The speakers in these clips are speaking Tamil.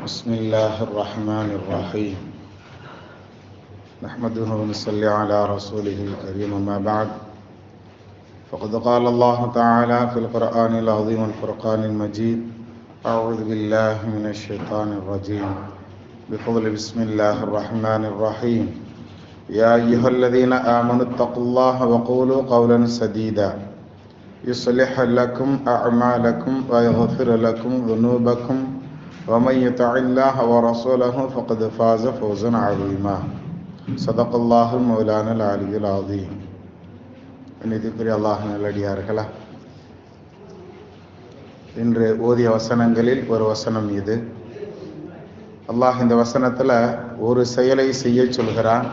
بسم الله الرحمن الرحيم نحمده ونصلي على رسوله الكريم ما بعد فقد قال الله تعالى في القرآن العظيم والفرقان المجيد أعوذ بالله من الشيطان الرجيم بفضل بسم الله الرحمن الرحيم يا أيها الذين آمنوا اتقوا الله وقولوا قولا سديدا يصلح لكم أعمالكم ويغفر لكم ذنوبكم ومن يطع الله ورسوله فقد فاز فوزا عظيما صدق الله مولانا العلي العظيم. இன்னைக்குரிய அல்லாஹ் நல்லடியார்களா, இன்று ஓதிய வசனங்களில் ஒரு வசனம் இது. அல்லாஹ் இந்த வசனத்துல ஒரு செயலை செய்ய சொல்கிறான்.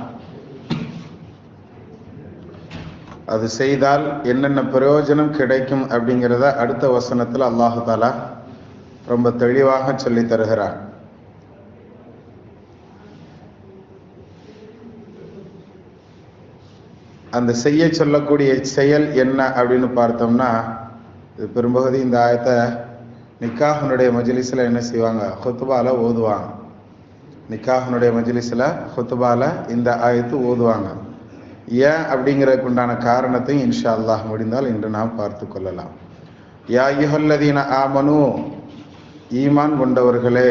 அது செய்தால் என்னென்ன பிரயோஜனம் கிடைக்கும் அப்படிங்கிறத அடுத்த வசனத்துல அல்லாஹ் தஆலா ரொம்ப தெளிவாக சொல்லி தருகிறான். அந்த செய்ய சொல்லக்கூடிய செயல் என்ன அப்படின்னு பார்த்தோம்னா, இது பெரும்பகுதி இந்த ஆயத்தை நிக்காஹனுடைய மஜ்லிஸ்ல என்ன செய்வாங்க, ஹுத்பால ஓதுவாங்க. நிக்காஹனுடைய மஜ்லிஸ்ல ஹுத்பால இந்த ஆயத்து ஓதுவாங்க. ஏன் அப்படிங்கிறதுக்கு உண்டான காரணத்தையும் இன்ஷா அல்லாஹ் முடிந்தால் இன்று நாம் பார்த்து கொள்ளலாம். யா அய்யுஹல்லதீன ஆமனு, ஈமான் கொண்டவர்களே,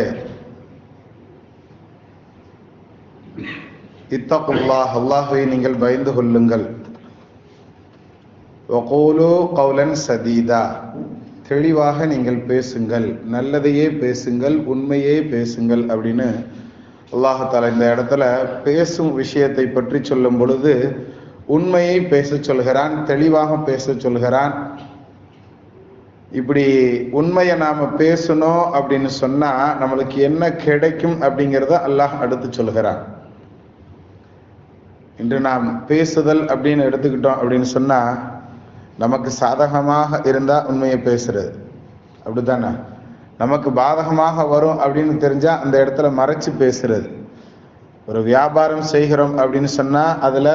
இத்தகுல்லாஹ், அல்லாஹ்வை நீங்கள் பயந்து கொள்ளுங்கள். வகூலு கௌலன் சதீதா, தெளிவாக நீங்கள் பேசுங்கள், நல்லதையே பேசுங்கள், உண்மையே பேசுங்கள் அப்படின்னு அல்லாஹ் தஆலா இந்த இடத்துல பேசும் விஷயத்தை பற்றி சொல்லும் பொழுது உண்மையை பேச சொல்கிறான், தெளிவாக பேச சொல்கிறான். இப்படி உண்மையை நாம பேசணும் அப்படின்னு சொன்னா நம்மளுக்கு என்ன கிடைக்கும் அப்படிங்கிறத அல்லாஹ் அடுத்து சொல்கிறான். இன்று நாம் பேசுதல் அப்படின்னு எடுத்துக்கிட்டோம் அப்படின்னு சொன்னா, நமக்கு சாதகமாக இருந்தா உண்மையை பேசுறது, அப்படித்தானே? நமக்கு பாதகமாக வரும் அப்படின்னு தெரிஞ்சா அந்த இடத்துல மறைச்சு பேசுறது. ஒரு வியாபாரம் செய்கிறோம் அப்படின்னு சொன்னா அதுல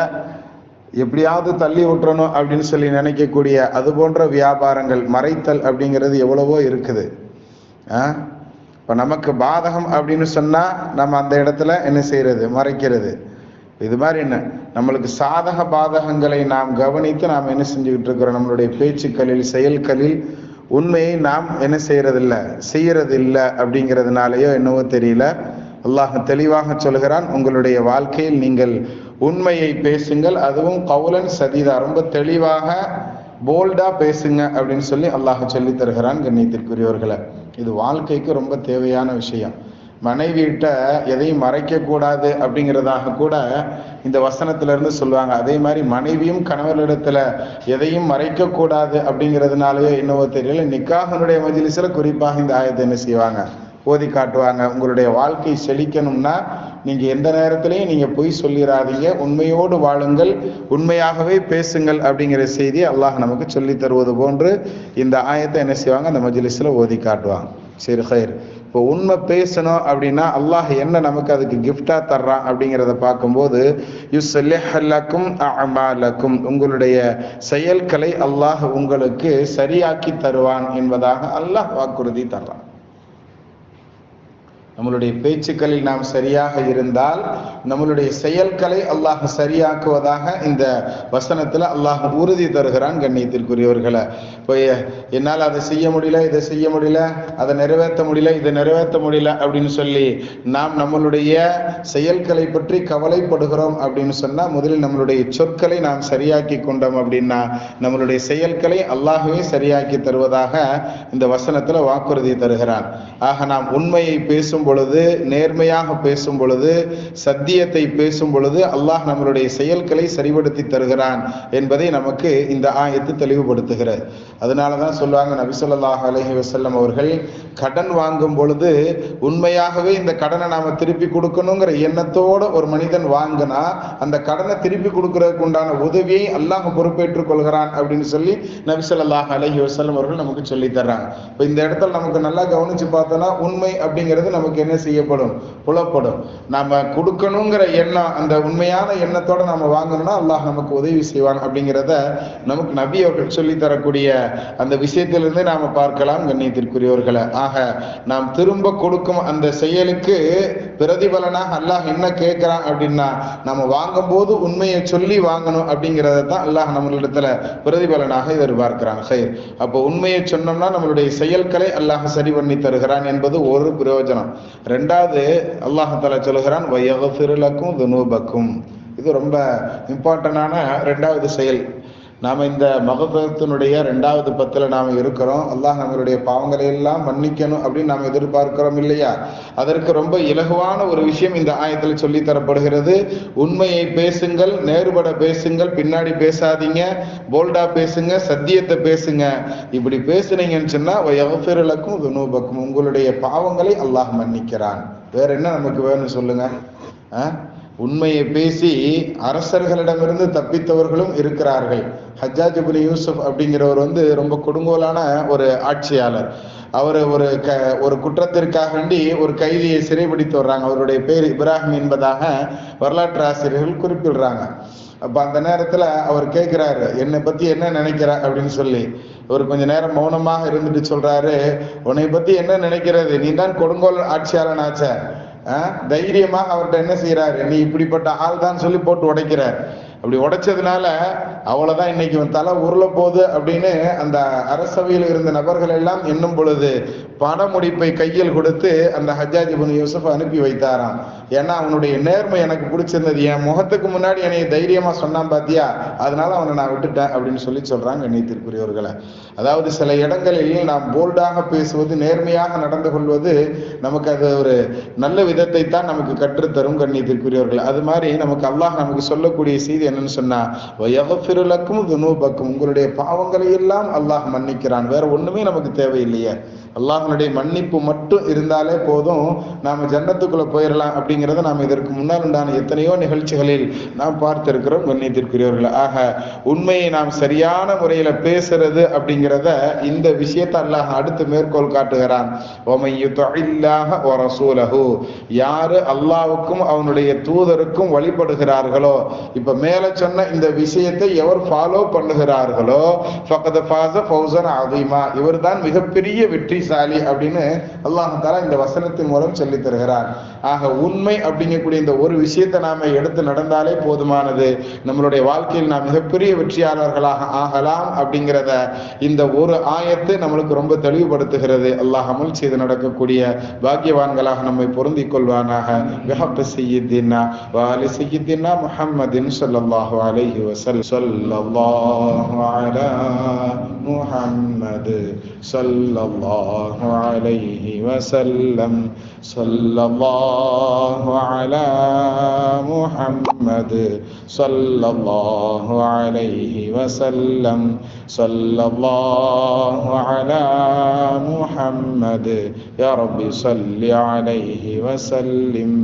எப்படியாவது தள்ளி விட்டுறணும் அப்படின்னு சொல்லி நினைக்கக்கூடிய அது போன்ற வியாபாரங்கள், மறைத்தல் அப்படிங்கிறது எவ்வளவோ இருக்குது. இப்ப நமக்கு பாதகம் அப்படின்னு சொன்னா நம்ம அந்த இடத்துல என்ன செய்யறது, மறைக்கிறது. இது மாதிரி என்ன, நம்மளுக்கு சாதக பாதகங்களை நாம் கவனித்து நாம் என்ன செஞ்சுக்கிட்டு இருக்கிறோம், நம்மளுடைய பேச்சுக்களில் செயல்களில் உண்மையை நாம் என்ன செய்யறது இல்லை அப்படிங்கிறதுனாலயோ என்னவோ தெரியல, அல்லாஹ் தெளிவாக சொல்கிறான், உங்களுடைய வாழ்க்கையில் நீங்கள் உண்மையை பேசுங்கள், அதுவும் கௌலன் சதீதா, ரொம்ப தெளிவாக போல்டா பேசுங்க அப்படின்னு சொல்லி அல்லாஹ் சொல்லி தருகிறான். கண்ணியத்திற்குரியவர்களை, இது வாழ்க்கைக்கு ரொம்ப தேவையான விஷயம். மனைவியிட்ட எதையும் மறைக்க கூடாது அப்படிங்கிறதாக கூட இந்த வசனத்துல இருந்து சொல்லுவாங்க. அதே மாதிரி மனைவியும் கணவரிடத்துல எதையும் மறைக்க கூடாது அப்படிங்கிறதுனாலயோ என்னவோ தெரியல, நிக்காஹனுடைய மஜ்லிஸ்ல குறிப்பாக இந்த ஆயத்தை என்ன செய்வாங்க, ஓதி காட்டுவாங்க. உங்களுடைய வாழ்க்கை செழிக்கணும்னா நீங்க எந்த நேரத்திலையும் நீங்க பொய் சொல்லிடாதீங்க, உண்மையோடு வாழுங்கள், உண்மையாகவே பேசுங்கள் அப்படிங்கிற செய்தி அல்லாஹ் நமக்கு சொல்லி தருவது போன்று இந்த ஆயத்தை என்ன செய்வாங்க, அந்த மஜ்லிஸ்ல ஓதி காட்டுவாங்க. சரி, ஹைர். இப்போ உண்மை பேசணும் அப்படின்னா அல்லாஹ் என்ன நமக்கு அதுக்கு கிஃப்டா தர்றான் அப்படிங்கிறத பார்க்கும்போது, யுஸ்லிஹ் லக்கும் அஅமாலக்கும், உங்களுடைய செயல்களை அல்லாஹ் உங்களுக்கு சரியாக்கி தருவான் என்பதாக அல்லாஹ் வாக்குறுதி தர்றான். நம்மளுடைய பேச்சுக்களில் நாம் சரியாக இருந்தால் நம்மளுடைய செயல்களை அல்லாஹ் சரியாக்குவதாக இந்த வசனத்துல அல்லாஹ் உறுதி தருகிறான். கண்ணியத்திற்குரியவர்களை, இப்போ என்னால் அதை செய்ய முடியல, இதை செய்ய முடியல, அதை நிறைவேற்ற முடியல, இதை நிறைவேற்ற முடியல அப்படின்னு சொல்லி நாம் நம்மளுடைய செயல்களை பற்றி கவலைப்படுகிறோம் அப்படின்னு சொன்னா, முதலில் நம்மளுடைய சொற்களை நாம் சரியாக்கி கொண்டோம் அப்படின்னா நம்மளுடைய செயல்களை அல்லாஹ்வே சரியாக்கி தருவதாக இந்த வசனத்துல வாக்குறுதி தருகிறான். ஆக நாம் உண்மையை பேசும் பொழுது, நேர்மையாக பேசும் பொழுது, சத்தியத்தை பேசும் பொழுது அல்லாஹ் நம்மளுடைய செயல்களை சரிபடுத்தி தருகிறான் என்பதை நமக்கு இந்த ஆயத்து தெளிவுபடுத்துகிறது. அதனாலதான் சொல்லுவாங்க, நபி ஸல்லல்லாஹு அலைஹி வஸல்லம் அவர்கள் கடன் வாங்கும் பொழுது உண்மையாகவே இந்த கடனை நாம திருப்பி கொடுக்கணுங்கிற எண்ணத்தோட ஒரு மனிதன் வாங்கினா அந்த கடனை திருப்பி கொடுக்கறதுக்கு உண்டான உதவியை அல்லாஹ் பொறுப்பேற்றுக் கொள்கிறான் அப்படின்னு சொல்லி நபி ஸல்லல்லாஹு அலைஹி வஸல்லம் அவர்கள் நமக்கு சொல்லி தர்றாங்க. இப்போ இந்த இடத்துல நமக்கு நல்லா கவனிச்சு பார்த்தோம்னா உண்மை அப்படிங்கிறது நமக்கு நமக்கு என்ன செய்யப்படும், புலப்படும். நாம கொடுக்கணுங்கிற எண்ணம், அந்த உண்மையான எண்ணத்தோட நம்ம வாங்கணும்னா அல்லாஹ் நமக்கு உதவி செய்வான் அப்படிங்கிறத நமக்கு நபி அவர்கள் சொல்லி தரக்கூடிய அந்த விஷயத்திலிருந்து நாம பார்க்கலாம். கண்ணியத்திற்குரியவர்களை, ஆக நாம் திரும்ப கொடுக்கும் அந்த செயலுக்கு பிரதிபலனாக அல்லாஹ் என்ன கேட்கிறான் அப்படின்னா, நம்ம வாங்கும் போது உண்மையை சொல்லி வாங்கணும் அப்படிங்கிறத தான் அல்லாஹ் நம்மளிடத்துல பிரதிபலனாக எதிர்பார்க்கிறான். ஹைர், அப்போ உண்மையை சொன்னோம்னா நம்மளுடைய செயல்களை அல்லாஹ் சரி பண்ணி தருகிறான் என்பது ஒரு பிரயோஜனம். ரெண்டாவது, அல்லாஹ் தஆலா சொல்கிறான் வயக்ஃபிரு லக்கும் துனூபக்கும். இது ரொம்ப இம்பார்ட்டன்டான ரெண்டாவது செயல். நாம் இந்த மகஃபிரத்தினுடைய 2வது பத்தில் நாம் இருக்கிறோம். அல்லாஹ் நம்மளுடைய பாவங்களை எல்லாம் மன்னிக்கணும் அப்படின்னு நாம் எதிர்பார்க்கிறோம் இல்லையா? அதற்கு ரொம்ப இலகுவான ஒரு விஷயம் இந்த ஆயத்தில் சொல்லி தரப்படுகிறது. உண்மையை பேசுங்கள், நேர்பட பேசுங்கள், பின்னாடி பேசாதீங்க, போல்டா பேசுங்க, சத்தியத்தை பேசுங்க. இப்படி பேசுனீங்கன்னு சொன்னா வயக்ஃபிரு லக்கும் துனூபக்கும், உங்களுடைய பாவங்களை அல்லாஹ் மன்னிக்கிறான். வேற என்ன நமக்கு வேணும்னு சொல்லுங்க? உண்மையை பேசி அரசர்களிடமிருந்து தப்பித்தவர்களும் இருக்கிறார்கள். ஹஜ்ஜாஜ் இப்னு யூசுப் அப்படிங்கிறவர் ரொம்ப கொடுங்கோலான ஒரு ஆட்சியாளர். அவர் ஒரு குற்றத்திற்காக வேண்டி ஒரு கைதியை சிறைபிடித்து வர்றாங்க. அவருடைய பேர் இப்ராஹிம் என்பதாக வரலாற்று ஆசிரியர்கள் குறிப்பிடுறாங்க. அப்ப அந்த நேரத்துல அவர் கேட்கிறாரு, என்னை பத்தி என்ன நினைக்கிற அப்படின்னு சொல்லி. அவர் கொஞ்ச நேரம் மௌனமாக இருந்துட்டு சொல்றாரு, உன்னை பத்தி என்ன நினைக்கிறது, நீ தான் கொடுங்கோல் ஆட்சியாளன் ஆச்ச. தைரியமாக அவர்கிட்ட என்ன செய்யறாரு, நீ இப்படிப்பட்ட ஆள் தான் சொல்லி போட்டு உடைக்கிறார். அப்படி உடைச்சதுனால அவ்வளவுதான், இன்னைக்கு தலை உருள போகுது அப்படின்னு அந்த அரசவையில் இருந்த நபர்கள் எல்லாம் எண்ணும் பொழுது பண முடிப்பை கையில் கொடுத்து அந்த ஹஜ்ஜாஜ் இப்னு யூசுப் அனுப்பி வைத்தாராம். ஏன்னா அவனுடைய நேர்மை எனக்கு பிடிச்சிருந்தது, என் முகத்துக்கு முன்னாடி என்னை தைரியமா சொன்னான் பாத்தியா, அதனால அவனை நான் விட்டுட்டேன் அப்படின்னு சொல்றாங்க. கண்ணியத்திற்குரியவர்களை, அதாவது சில இடங்களில் நாம் போல்டாக பேசுவது, நேர்மையாக நடந்து கொள்வது நமக்கு அது ஒரு நல்ல விதத்தை தான் நமக்கு கற்றுத்தரும். கண்ணியத்திற்குரியவர்கள், அது மாதிரி நமக்கு அல்லாஹ் நமக்கு சொல்லக்கூடிய செய்தி என்னன்னு சொன்னா வயக்ஃபிரு லக்கும் துனூபக்கும், உங்களுடைய பாவங்களை எல்லாம் அல்லாஹ் மன்னிக்கிறான். வேற ஒண்ணுமே நமக்கு தேவையில்லையே, அல்லாஹ்வுடைய மன்னிப்பு மட்டும் இருந்தாலே போதும், நாம ஜன்னத்துக்குள்ள போயிடலாம் அப்படிங்கிறத நாம் இதற்கு முன்னால் உண்டான எத்தனையோ நிகழ்ச்சிகளில் நாம் பார்த்திருக்கிறோம். கண்ணியத்திற்குரியவர்கள், ஆக உண்மையை நாம் சரியான முறையில பேசுறது அப்படிங்கிறத இந்த விஷயத்தை அல்லாஹ் அடுத்து மேற்கோள் காட்டுகிறான். யாரு அல்லாஹ்வுக்கும் அவனுடைய தூதருக்கும் வழிபடுகிறார்களோ, இப்ப மேல சொன்ன இந்த விஷயத்தை எவர் ஃபாலோ பண்ணுகிறார்களோ ஃபகத் ஃபாஸ ஃபௌஸன் அதீமா, இவர்தான் மிகப்பெரிய வெற்றிசாலி அப்படின்னு அல்லாஹ் தஆலா இந்த வசனத்தின் மூலம் சொல்லி தருகிறார். ஆக உண்மை அப்படிங்கக்கூடிய இந்த ஒரு விஷயத்தை நாம எடுத்து நடந்தாலே போதுமானது, நம்மளுடைய வாழ்க்கையில் நாம் மிகப்பெரிய வெற்றியாளர்களாக ஆகலாம் அப்படிங்கிறத இந்த ஒரு ஆயத்து நம்மளுக்கு ரொம்ப தெளிவுபடுத்துகிறது. அல்லாஹ் அமல் செய்து நடக்கக்கூடிய பாக்கியவான்களாக நம்மை பொருந்திக் கொள்வானாக. பிஹக்கி சய்யிதினா வ ஆலி சய்யிதினா முஹம்மதின் ஸல்லல்லாஹு அலைஹி வஸல்லம். ஸல்லல்லாஹு அலா முஹம்மத் ஸல்லல்லாஹு அலைஹி வஸல்லம். ஸல்லல்லாஹு அலா முஹம்மத் ஸல்லல்லாஹு அலைஹி வஸல்லம். ஸல்லல்லாஹு அலா முஹம்மத் யா ரப்பி ஸல்லி அலைஹி வஸல்லிம்.